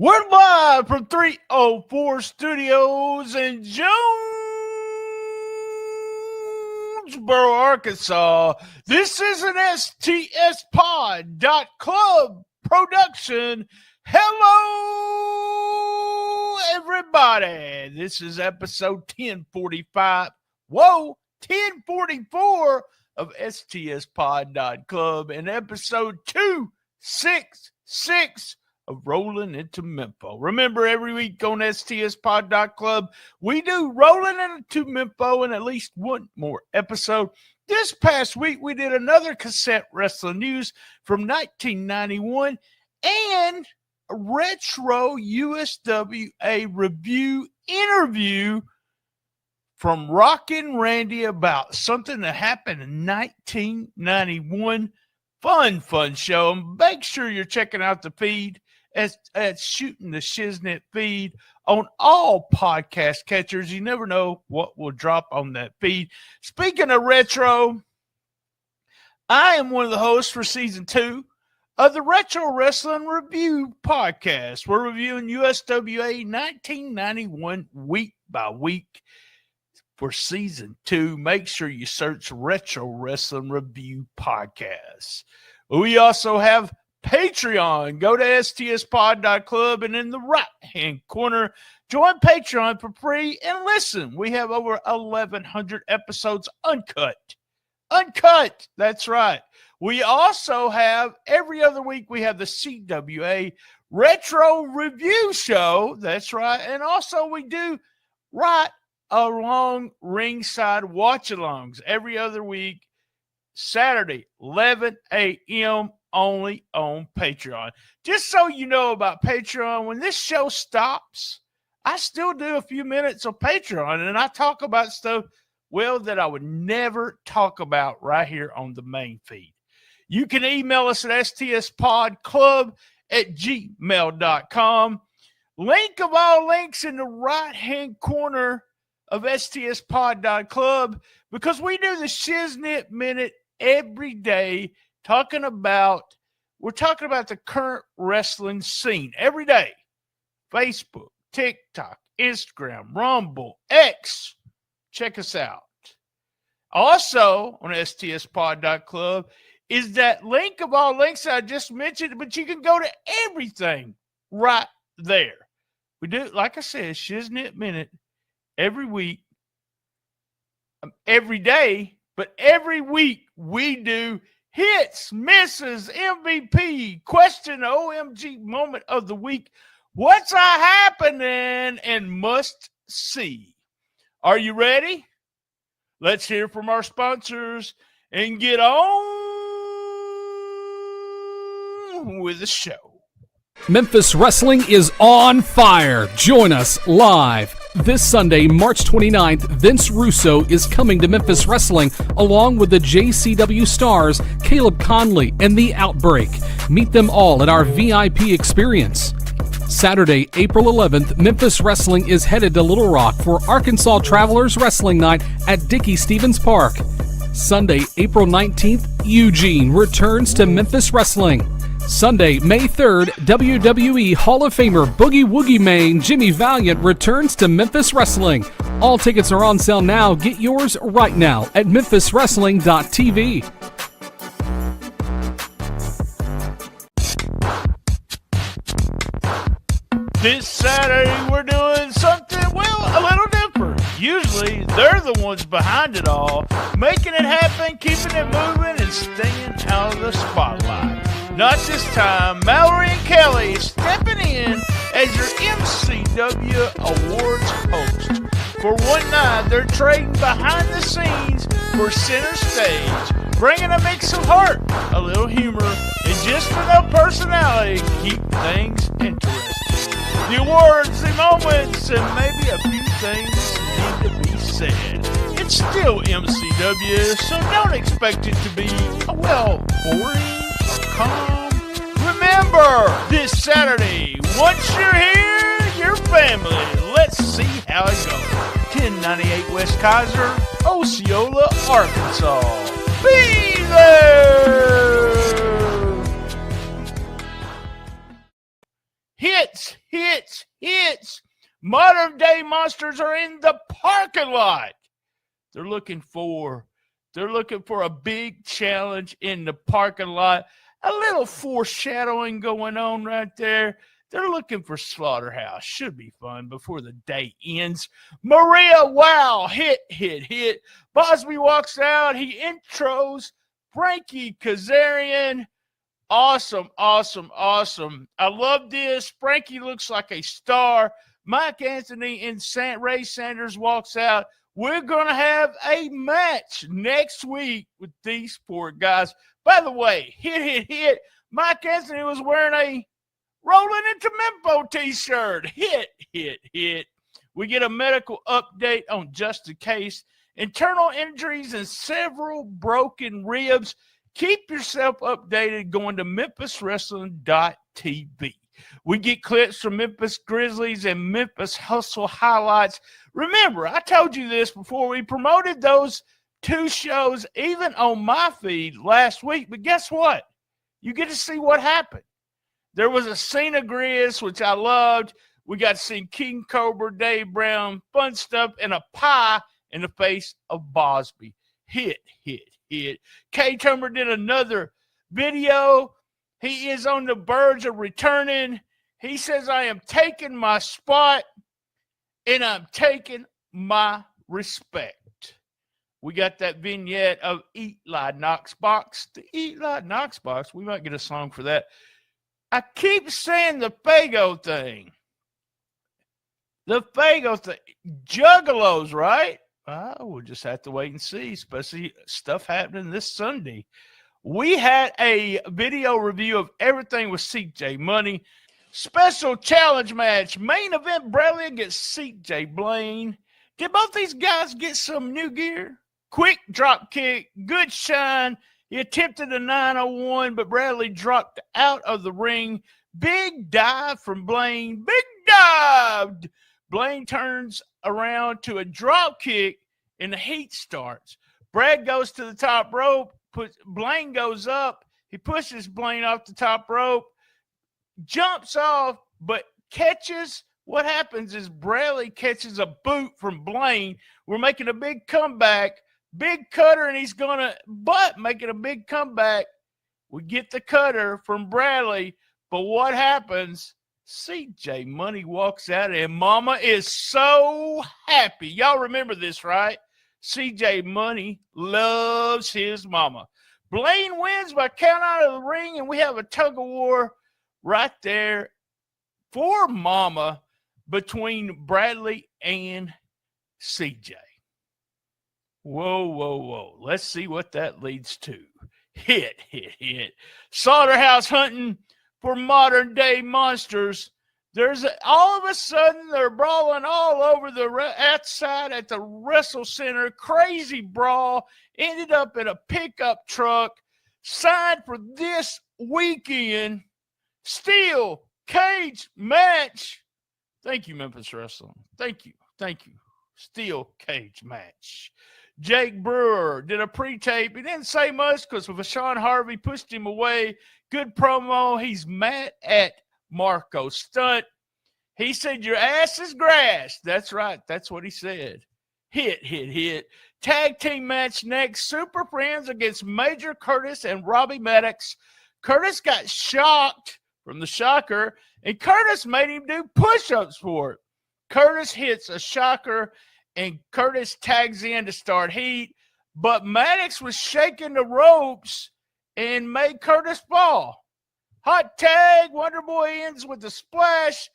We're live from 304 Studios in Jonesboro, Arkansas. This is an stspod.club production. Hello, everybody. This is episode 1045. Whoa, 1044 of stspod.club and episode 266 of Rollin into Mempho. Remember, every week on stspod.club, we do Rollin into Mempho and at least one more episode. This past week, we did another cassette wrestling news from 1991 and a retro USWA review interview from Rockin' Randy about something that happened in 1991. Fun show. And make sure you're checking out the feed at Shooting the Shiznit feed on all podcast catchers. You never know what will drop on that feed. Speaking of retro, I am one of the hosts for season 2 of the Retro Wrestling Review podcast. We're reviewing USWA 1991 week by week for season 2. Make sure you search Retro Wrestling Review podcast. We also have Patreon. Go to stspod.club and in the right-hand corner, join Patreon for free and listen. We have over 1,100 episodes uncut. Uncut. That's right. We also have, every other week, we have the CWA Retro Review Show. That's right. And also we do right along ringside watch-alongs every other week, Saturday, 11 a.m., only on Patreon. Just so you know about Patreon, when this show stops, I still do a few minutes of Patreon, and I talk about stuff, well, that I would never talk about right here on the main feed. You can email us at stspodclub@gmail.com. Link of all links in the right-hand corner of stspod.club, because we do the Shiznit Minute every day, we're talking about the current wrestling scene every day. Facebook, TikTok, Instagram, Rumble, X. Check us out. Also on stspod.club is that link of all links I just mentioned, but you can go to everything right there. We do, like I said, Shiznit Minute every week, every day, but every week we do hits, misses, MVP, question, OMG moment of the week, what's happening, and must see. Are you ready? Let's hear from our sponsors and get on with the show. Memphis Wrestling is on fire. Join us live. This Sunday, March 29th, Vince Russo is coming to Memphis Wrestling along with the JCW stars Caleb Conley and The Outbreak. Meet them all at our VIP experience. Saturday, April 11th, Memphis Wrestling is headed to Little Rock for Arkansas Travelers Wrestling Night at Dickey Stevens Park. Sunday, April 19th, Eugene returns to Memphis Wrestling. Sunday, May 3rd, WWE Hall of Famer Boogie Woogie Mane Jimmy Valiant returns to Memphis Wrestling. All tickets are on sale now. Get yours right now at memphiswrestling.tv. This Saturday, we're doing something, well, a little different. Usually, they're the ones behind it all, making it happen, keeping it moving, and staying out of the spotlight. Not this time. Mallory and Kelly stepping in as your MCW Awards host. For one night, they're trading behind the scenes for center stage, bringing a mix of heart, a little humor, and just enough personality to keep things interesting. The awards, the moments, and maybe a few things need to be said. It's still MCW, so don't expect it to be, well, boring. Remember, this Saturday, once you're here, you're family. Let's see how it goes. 1098 West Kaiser, Osceola, Arkansas. Be there! Hits, hits, hits. Modern Day Monsters are in the parking lot. They're looking for a big challenge in the parking lot. A little foreshadowing going on right there. They're looking for Slaughterhouse. Should be fun before the day ends. Maria, wow, hit. Bosby walks out. He intros Frankie Kazarian. Awesome. I love this. Frankie looks like a star. Mike Anthony and Ray Sanders walks out. We're going to have a match next week with these four guys. By the way, hit. Mike Anthony was wearing a Rollin into Mempho t-shirt. Hit. We get a medical update on Justin Case. Internal injuries and several broken ribs. Keep yourself updated going to memphiswrestling.tv. We get clips from Memphis Grizzlies and Memphis Hustle highlights. Remember, I told you this before. We promoted those two shows even on my feed last week. But guess what? You get to see what happened. There was a Cena Grizz, which I loved. We got to see King Cobra, Dave Brown, fun stuff, and a pie in the face of Bosby. Hit. K-Tumber did another video. He is on the verge of returning. He says, I am taking my spot, and I'm taking my respect. We got that vignette of Eli Knox Box. The Eli Knox Box, we might get a song for that. I keep saying the Fago thing. The Fago thing. Juggalos, right? We'll just have to wait and see, especially stuff happening this Sunday. We had a video review of everything with CJ Money. Special challenge match. Main event, Bradley against CJ Blaine. Did both these guys get some new gear? Quick drop kick. Good shine. He attempted a 901, but Bradley dropped out of the ring. Big dive from Blaine. Big dive. Blaine turns around to a drop kick, and the heat starts. Brad goes to the top rope. Blaine goes up. He pushes Blaine off the top rope, jumps off, but catches. What happens is Bradley catches a boot from Blaine. We're making a big comeback. Big cutter, and he's going to making a big comeback. We get the cutter from Bradley, but what happens? CJ Money walks out, and Mama is so happy. Y'all remember this, right? CJ Money loves his mama. Blaine wins by count out of the ring, and we have a tug of war right there for Mama between Bradley and CJ. Whoa. Let's see what that leads to. Hit. Slaughterhouse hunting for Modern Day Monsters. All of a sudden, they're brawling all over the outside at the Wrestle Center. Crazy brawl. Ended up in a pickup truck. Signed for this weekend. Steel cage match. Thank you, Memphis Wrestling. Thank you. Steel cage match. Jake Brewer did a pre-tape. He didn't say much because Vashon Harvey pushed him away. Good promo. He's mad at Marco Stunt. He said, your ass is grass. That's right. That's what he said. Hit. Tag team match next. Super Friends against Major Curtis and Robbie Maddox. Curtis got shocked from the shocker, and Curtis made him do push-ups for it. Curtis hits a shocker, and Curtis tags in to start heat, but Maddox was shaking the ropes and made Curtis fall. Hot tag. Wonder Boy ends with a splash.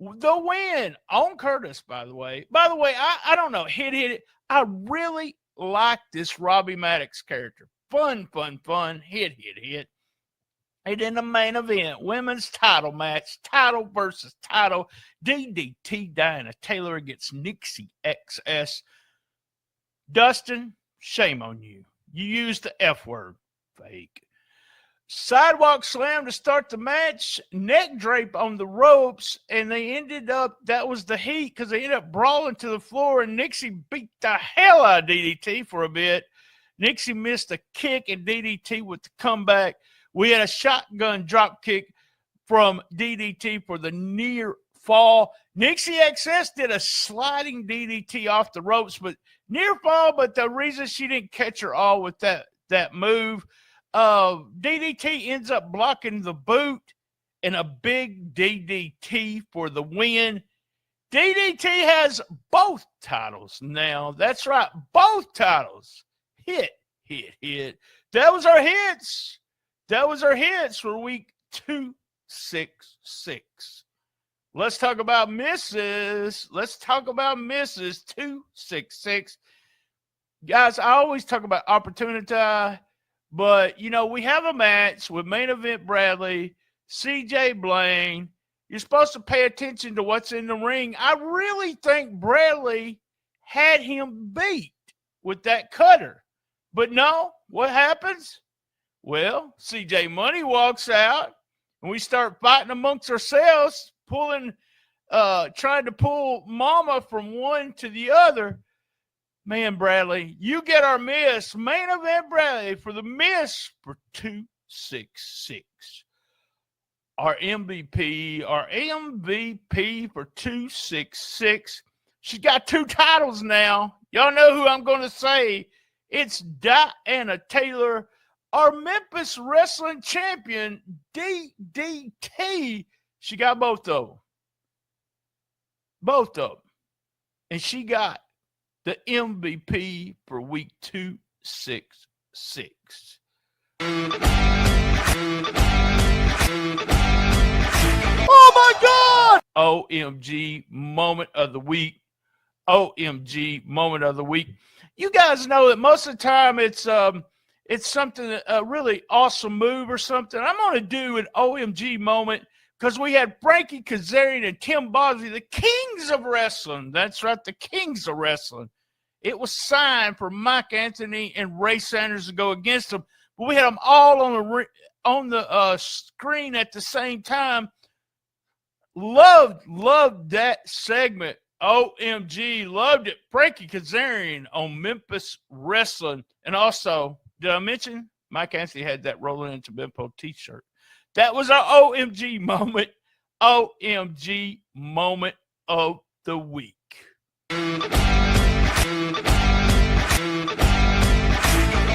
The win on Curtis, by the way. I don't know. Hit. I really like this Robbie Maddox character. Fun. Hit. And in the main event, women's title match, title versus title, DDT Diana Taylor against Nixie XS. Dustin, shame on you. You used the F word, fake. Sidewalk slam to start the match, neck drape on the ropes, and they ended up, that was the heat, because they ended up brawling to the floor, and Nixie beat the hell out of DDT for a bit. Nixie missed a kick, and DDT with the comeback. We had a shotgun drop kick from DDT for the near fall. Nixie XS did a sliding DDT off the ropes, but near fall, but the reason she didn't catch her all with that move, DDT ends up blocking the boot and a big DDT for the win. DDT has both titles now. That's right, both titles. Hit. That was our hits. For week 266. Let's talk about misses. 266. Guys, I always talk about opportunity, but, we have a match with Main Event Bradley, CJ Blaine. You're supposed to pay attention to what's in the ring. I really think Bradley had him beat with that cutter. But no, what happens? Well, CJ Money walks out, and we start fighting amongst ourselves, trying to pull Mama from one to the other. Man, Bradley, you get our miss. Main Event Bradley for the miss for 266. Our MVP for 266. She's got 2 titles now. Y'all know who I'm going to say. It's Diana Taylor, our Memphis Wrestling Champion, DDT. She got both of them. And she got the MVP for week 266. Oh my God! OMG moment of the week. You guys know that most of the time it's something, a really awesome move or something. I'm going to do an OMG moment because we had Frankie Kazarian and Tim Bosley, the kings of wrestling. That's right, the kings of wrestling. It was signed for Mike Anthony and Ray Sanders to go against them, but we had them all on the screen at the same time. Loved that segment. OMG, loved it. Frankie Kazarian on Memphis Wrestling. And also, did I mention Mike Anthony had that Rollin into Mempho t-shirt? That was our OMG moment. OMG moment of the week.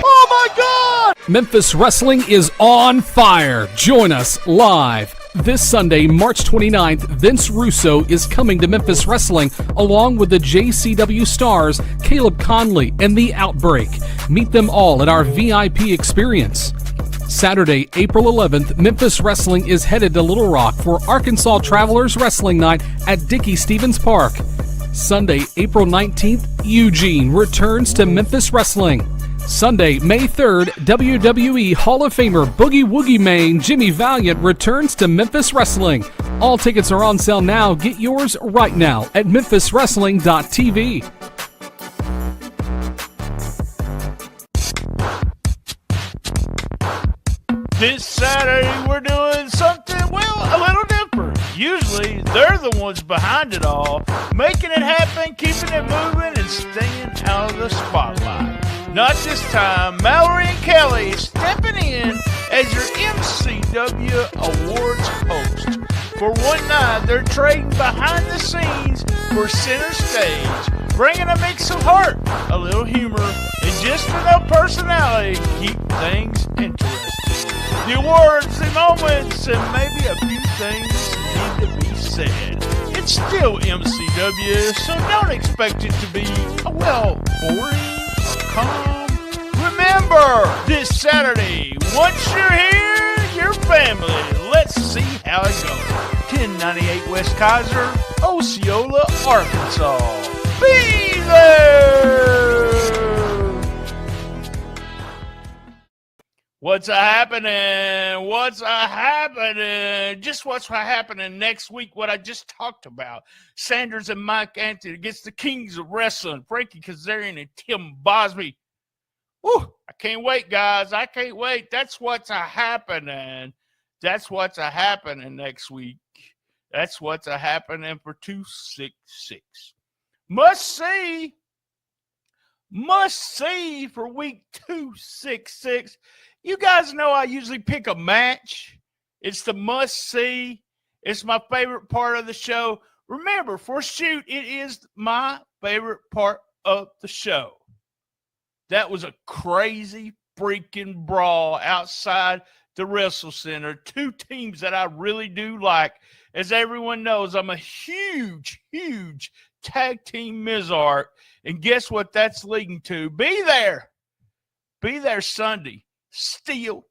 Oh my God! Memphis Wrestling is on fire. Join us live this Sunday, March 29th. Vince Russo is coming to Memphis Wrestling along with the JCW stars Caleb Conley and The Outbreak. Meet them all at our VIP experience. Saturday, April 11th, Memphis Wrestling is headed to Little Rock for Arkansas Travelers Wrestling Night at Dickey Stevens Park. Sunday, April 19th, Eugene returns to Memphis Wrestling. Sunday, May 3rd, WWE Hall of Famer Boogie Woogie Main Jimmy Valiant returns to Memphis Wrestling. All tickets are on sale now. Get yours right now at memphiswrestling.tv. This Saturday, we're doing something, a little different. Usually, they're the ones behind it all, making it happen, keeping it moving, and staying out of the spotlight. Not this time. Mallory and Kelly stepping in as your MCW Awards host. For one night, they're trading behind the scenes for center stage, bringing a mix of heart, a little humor, and just enough personality to keep things interesting. The awards, the moments, and maybe a few things need to be said. It's still MCW, so don't expect it to be, boring or calm. Remember, this Saturday, once you're here, you're family. Let's see how it goes. 1098 West Kaiser, Osceola, Arkansas. Be there! What's happening? Just what's happening next week, what I just talked about. Sanders and Mike Anthony against the kings of wrestling, Frankie Kazarian and Tim Bosby. Woo, I can't wait, guys. I can't wait. That's what's happening. Next week. That's what's happening for 266. Must see for week 266. You guys know I usually pick a match It's the must-see. It's my favorite part of the show. Remember, for Shoot, it is my favorite part of the show. That was a crazy freaking brawl outside the Wrestle Center. Two teams that I really do like. As everyone knows, I'm a huge, huge tag team Mizark. And guess what that's leading to? Be there. Be there Sunday. Steel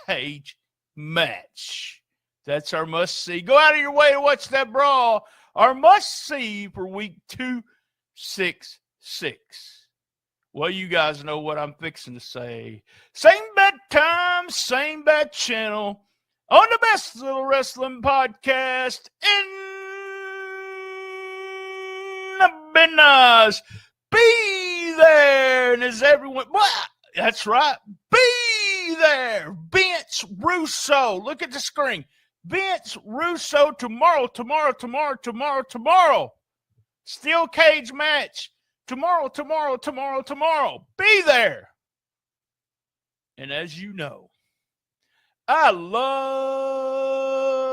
cage match. That's our must-see. Go out of your way to watch that brawl. Our must-see for week 266. Well, you guys know what I'm fixing to say. Same bad time, same bad channel, on the best little wrestling podcast in the business. Be there. And as everyone, that's right, be there. Vince Russo. Look at the screen. Vince Russo tomorrow. Steel cage match. Tomorrow. Be there. And as you know, I love